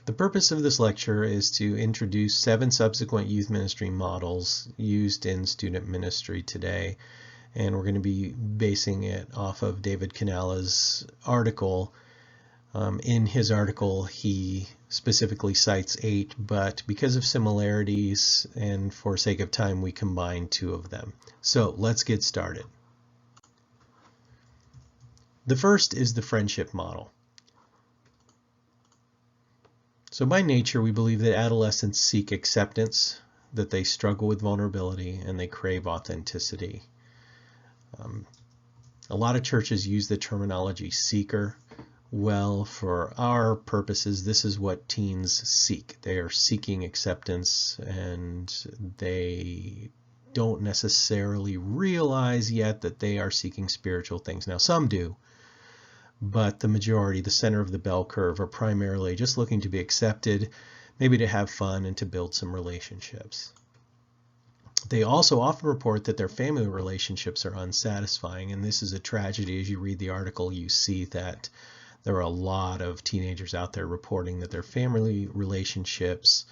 The purpose of this lecture is to introduce 7 subsequent youth ministry models used in student ministry today, and we're going to be basing it off of David Canala's article. In his article, he specifically cites 8, but because of similarities and for sake of time, we combine 2 of them. So let's get started. The first is the friendship model. So by nature, we believe that adolescents seek acceptance, that they struggle with vulnerability, and they crave authenticity. A lot of churches use the terminology seeker. Well, for our purposes, this is what teens seek. They are seeking acceptance, and they don't necessarily realize yet that they are seeking spiritual things. Now, some do, but the majority, the center of the bell curve, are primarily just looking to be accepted, maybe to have fun and to build some relationships. They also often report that their family relationships are unsatisfying, and this is a tragedy. As you read the article, you see that there are a lot of teenagers out there reporting that their family relationships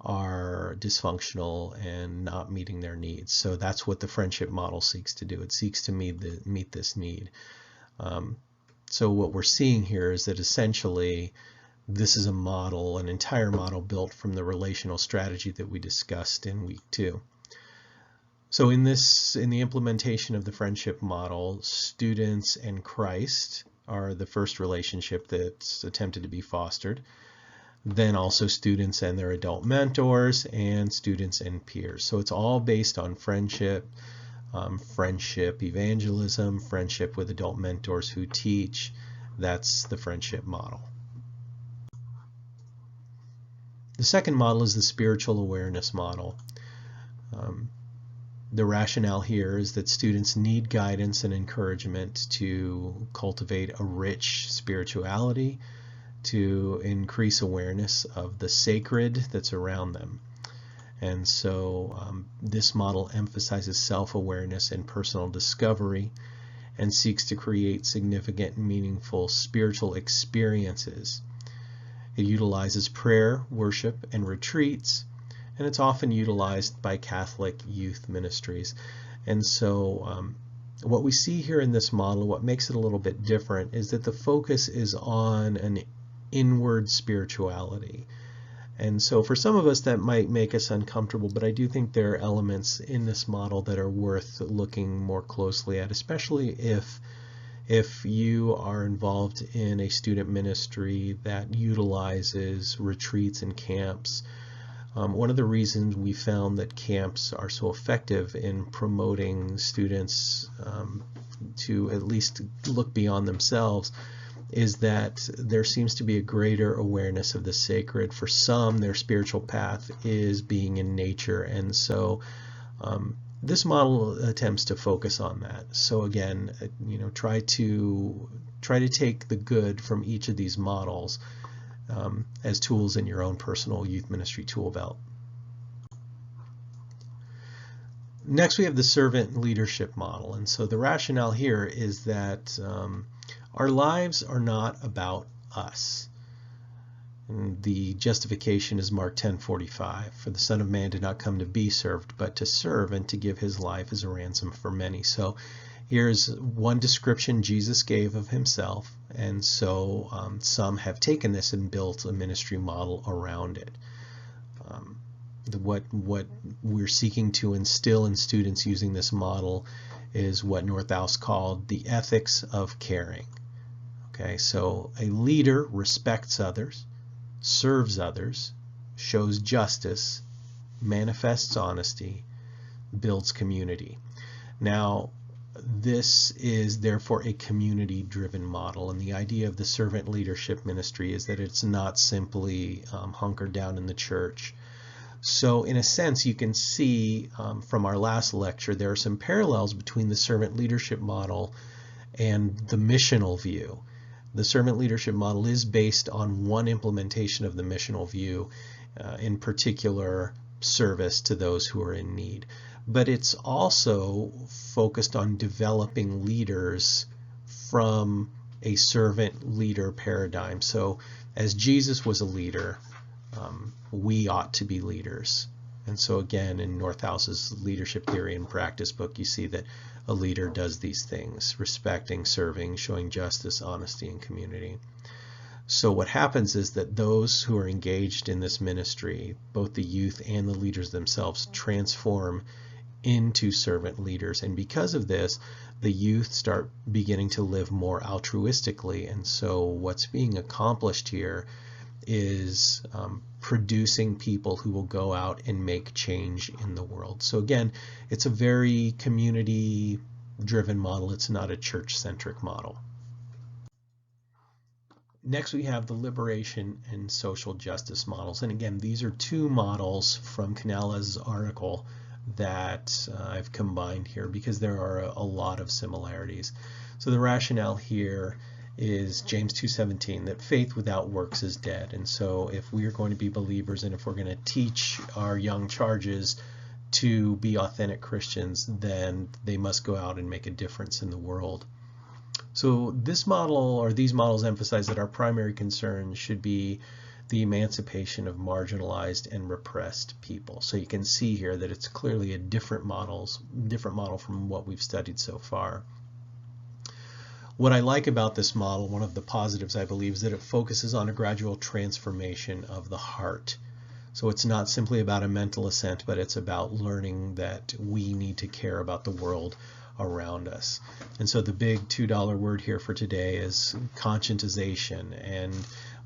are dysfunctional and not meeting their needs. So that's what the friendship model seeks to do. It seeks to meet this need. So what we're seeing here is that essentially this is a model, an entire model built from the relational strategy that we discussed in week 2. So in the implementation of the friendship model, students and Christ are the first relationship that's attempted to be fostered. Then also students and their adult mentors, and students and peers. So it's all based on friendship, friendship evangelism, friendship with adult mentors who teach. That's the friendship model. The second model is the spiritual awareness model. The rationale here is that students need guidance and encouragement to cultivate a rich spirituality, to increase awareness of the sacred that's around them. And so this model emphasizes self-awareness and personal discovery and seeks to create significant and meaningful spiritual experiences. It utilizes prayer, worship, and retreats, and it's often utilized by Catholic youth ministries. And so what we see here in this model, what makes it a little bit different, is that the focus is on an inward spirituality. And so for some of us that might make us uncomfortable, but I do think there are elements in this model that are worth looking more closely at, especially if you are involved in a student ministry that utilizes retreats and camps. One of the reasons we found that camps are so effective in promoting students to at least look beyond themselves is that there seems to be a greater awareness of the sacred. For some, their spiritual path is being in nature, and so this model attempts to focus on that. So again, try to take the good from each of these models as tools in your own personal youth ministry tool belt. Next, we have the servant leadership model, and so the rationale here is that our lives are not about us. And the justification is Mark 10:45. For the Son of Man did not come to be served, but to serve and to give his life as a ransom for many. So here's one description Jesus gave of himself, and so some have taken this and built a ministry model around it. What we're seeking to instill in students using this model is what Northouse called the ethics of caring. Okay, so a leader respects others, serves others, shows justice, manifests honesty, builds community. Now, this is therefore a community-driven model, and the idea of the servant leadership ministry is that it's not simply hunkered down in the church. So in a sense, you can see from our last lecture, there are some parallels between the servant leadership model and the missional view. The servant leadership model is based on one implementation of the missional view, in particular service to those who are in need. But it's also focused on developing leaders from a servant leader paradigm. So as Jesus was a leader, we ought to be leaders. And so again, in Northhouse's Leadership Theory and Practice book, you see that a leader does these things: respecting, serving, showing justice, honesty, and community. So what happens is that those who are engaged in this ministry, both the youth and the leaders themselves, transform into servant leaders. And because of this, the youth start beginning to live more altruistically. And so what's being accomplished here is producing people who will go out and make change in the world. So again, it's a very community-driven model. It's not a church-centric model. Next, we have the liberation and social justice models. And again, these are two models from Canales' article that I've combined here because there are a lot of similarities. So the rationale here is James 2:17, that faith without works is dead. And so if we are going to be believers and if we're going to teach our young charges to be authentic Christians, then they must go out and make a difference in the world. So this model, or these models, emphasize that our primary concern should be the emancipation of marginalized and repressed people. So you can see here that it's clearly a different model from what we've studied so far. What I like about this model, one of the positives I believe, is that it focuses on a gradual transformation of the heart. So it's not simply about a mental assent, but it's about learning that we need to care about the world around us. And so the big $2 word here for today is conscientization. And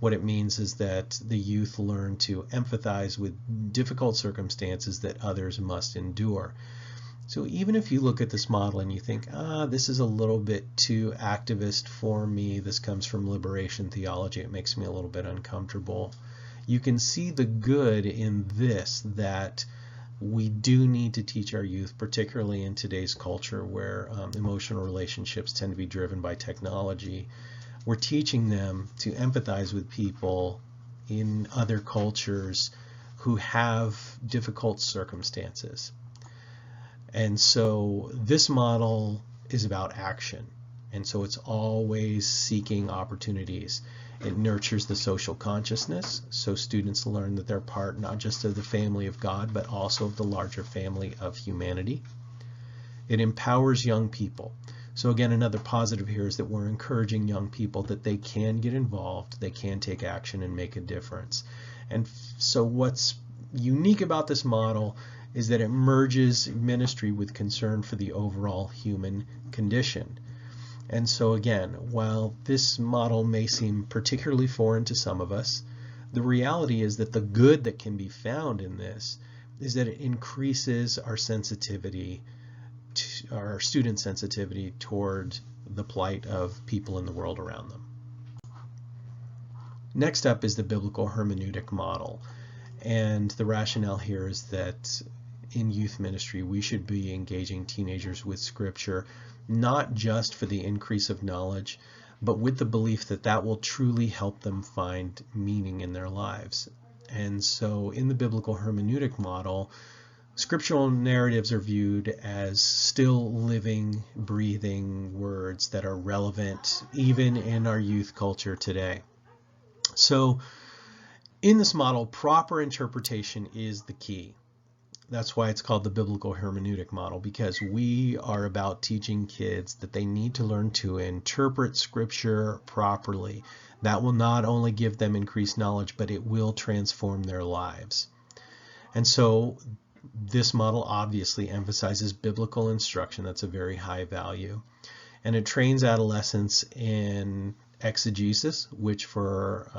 what it means is that the youth learn to empathize with difficult circumstances that others must endure. So even if you look at this model and you think, this is a little bit too activist for me, this comes from liberation theology, it makes me a little bit uncomfortable, you can see the good in this, that we do need to teach our youth, particularly in today's culture where emotional relationships tend to be driven by technology. We're teaching them to empathize with people in other cultures who have difficult circumstances. And so this model is about action. And so it's always seeking opportunities. It nurtures the social consciousness, so students learn that they're part not just of the family of God, but also of the larger family of humanity. It empowers young people. So again, another positive here is that we're encouraging young people that they can get involved, they can take action and make a difference. And so what's unique about this model is that it merges ministry with concern for the overall human condition. And so again, while this model may seem particularly foreign to some of us, the reality is that the good that can be found in this is that it increases our sensitivity, our student sensitivity toward the plight of people in the world around them. Next up is the biblical hermeneutic model. And the rationale here is that in youth ministry, we should be engaging teenagers with Scripture, not just for the increase of knowledge, but with the belief that that will truly help them find meaning in their lives. And so in the biblical hermeneutic model, scriptural narratives are viewed as still living, breathing words that are relevant even in our youth culture today. So in this model, proper interpretation is the key. That's why it's called the biblical hermeneutic model, because we are about teaching kids that they need to learn to interpret Scripture properly. That will not only give them increased knowledge, but it will transform their lives. And so this model obviously emphasizes biblical instruction. That's a very high value. And it trains adolescents in exegesis, which for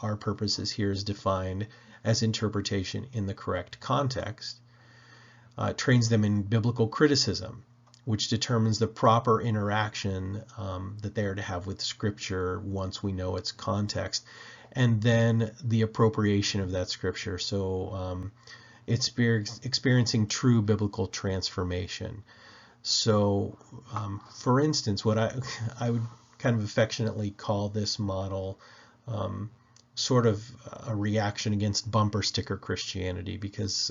our purposes here is defined as interpretation in the correct context. Trains them in biblical criticism, which determines the proper interaction that they are to have with Scripture once we know its context, and then the appropriation of that Scripture. So it's experiencing true biblical transformation. So for instance, what I would kind of affectionately call this model sort of a reaction against bumper sticker Christianity, because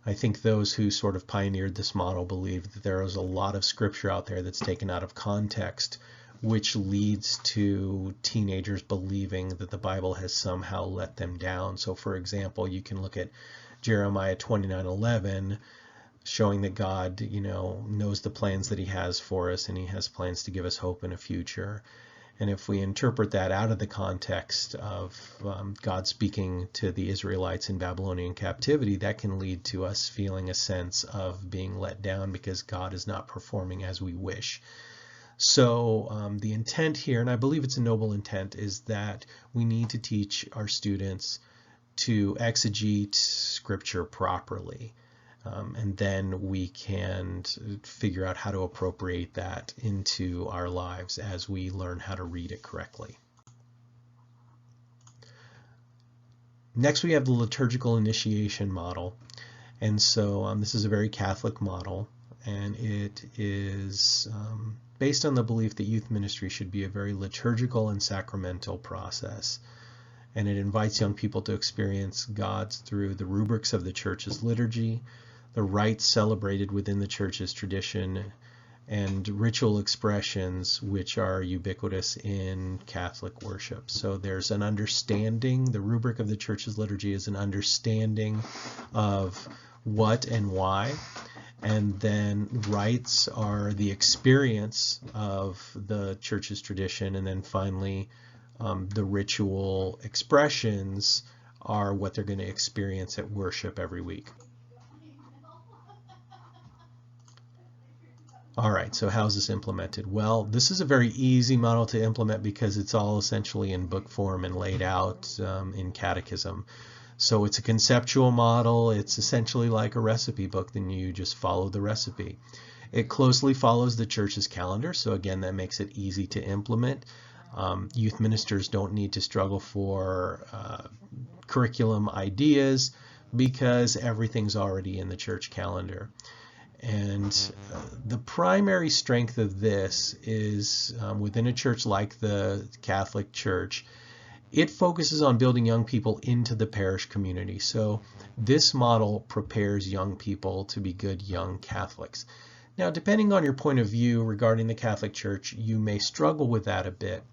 I think those who sort of pioneered this model believed that there was a lot of Scripture out there that's taken out of context which leads to teenagers believing that the Bible has somehow let them down. So for example, you can look at Jeremiah 29:11, showing that God, knows the plans that he has for us, and he has plans to give us hope in a future. And if we interpret that out of the context of God speaking to the Israelites in Babylonian captivity, that can lead to us feeling a sense of being let down because God is not performing as we wish. So the intent here, and I believe it's a noble intent, is that we need to teach our students to exegete Scripture properly. And then we can figure out how to appropriate that into our lives as we learn how to read it correctly. Next, we have the liturgical initiation model. And so this is a very Catholic model, and it is based on the belief that youth ministry should be a very liturgical and sacramental process. And it invites young people to experience God through the rubrics of the church's liturgy, the rites celebrated within the church's tradition, and ritual expressions which are ubiquitous in Catholic worship. So there's an understanding, the rubric of the church's liturgy is an understanding of what and why, and then rites are the experience of the church's tradition, and then finally the ritual expressions are what they're going to experience at worship every week. All right, so how's this implemented? Well, this is a very easy model to implement because it's all essentially in book form and laid out in catechism. So it's a conceptual model. It's essentially like a recipe book, then you just follow the recipe. It closely follows the church's calendar, so again, that makes it easy to implement. Youth ministers don't need to struggle for curriculum ideas because everything's already in the church calendar. And the primary strength of this is within a church like the Catholic Church, it focuses on building young people into the parish community. So this model prepares young people to be good young Catholics. Now, depending on your point of view regarding the Catholic Church, you may struggle with that a bit.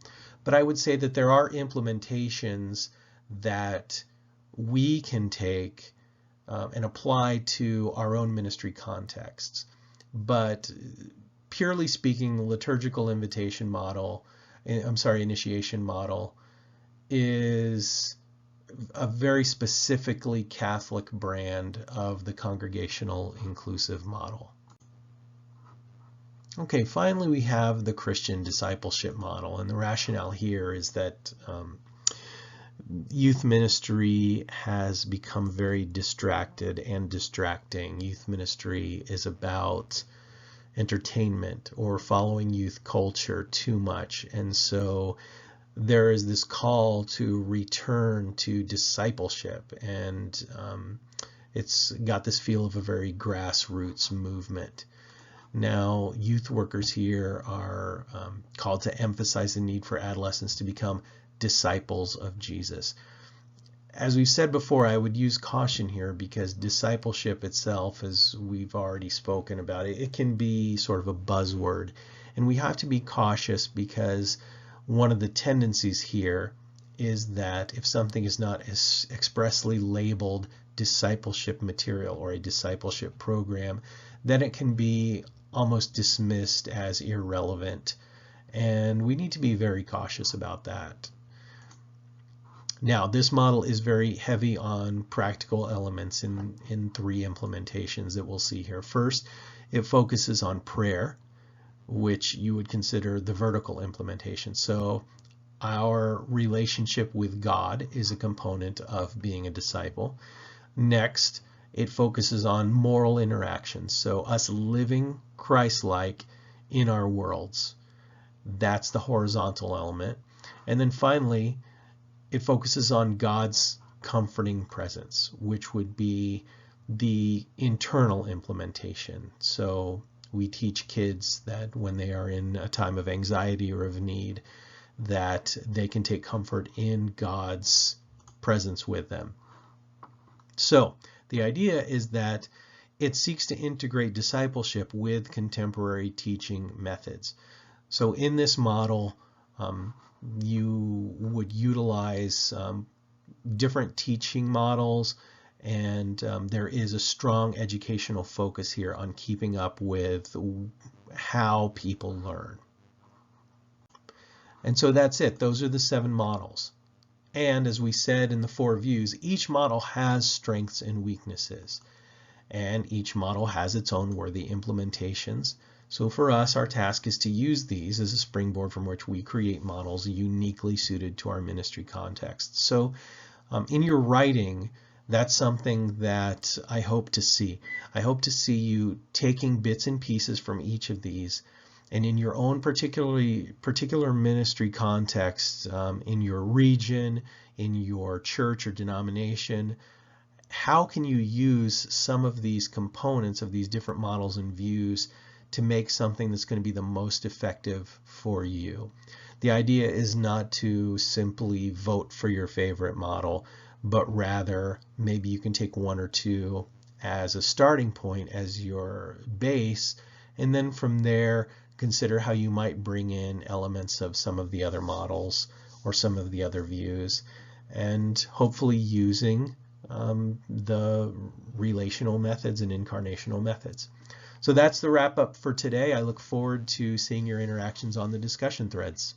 But I would say that there are implementations that we can take and apply to our own ministry contexts. But purely speaking, the liturgical initiation model is a very specifically Catholic brand of the congregational inclusive model. Okay, finally we have the Christian discipleship model, and the rationale here is that youth ministry has become very distracted and distracting. Youth ministry is about entertainment or following youth culture too much, and so there is this call to return to discipleship, and it's got this feel of a very grassroots movement. Now, youth workers here are called to emphasize the need for adolescents to become disciples of Jesus. As we've said before, I would use caution here because discipleship itself, as we've already spoken about, it can be sort of a buzzword, and we have to be cautious because one of the tendencies here is that if something is not expressly labeled discipleship material or a discipleship program, then it can be almost dismissed as irrelevant, and we need to be very cautious about that. Now, this model is very heavy on practical elements in three implementations that we'll see here. First, it focuses on prayer, which you would consider the vertical implementation. So our relationship with God is a component of being a disciple. Next, it focuses on moral interactions, so us living Christ-like in our worlds. That's the horizontal element. And then finally, it focuses on God's comforting presence, which would be the internal implementation. So we teach kids that when they are in a time of anxiety or of need, that they can take comfort in God's presence with them. So the idea is that it seeks to integrate discipleship with contemporary teaching methods. So in this model, you would utilize different teaching models, and there is a strong educational focus here on keeping up with how people learn. And so that's it. Those are the 7 models. And as we said in the 4 views, each model has strengths and weaknesses, and each model has its own worthy implementations. So for us, our task is to use these as a springboard from which we create models uniquely suited to our ministry context. So in your writing, that's something that I hope to see. I hope to see you taking bits and pieces from each of these, and in your own particular ministry context, in your region, in your church or denomination, how can you use some of these components of these different models and views to make something that's going to be the most effective for you? The idea is not to simply vote for your favorite model, but rather maybe you can take 1 or 2 as a starting point, as your base, and then from there consider how you might bring in elements of some of the other models or some of the other views, and hopefully using the relational methods and incarnational methods. So that's the wrap up for today. I look forward to seeing your interactions on the discussion threads.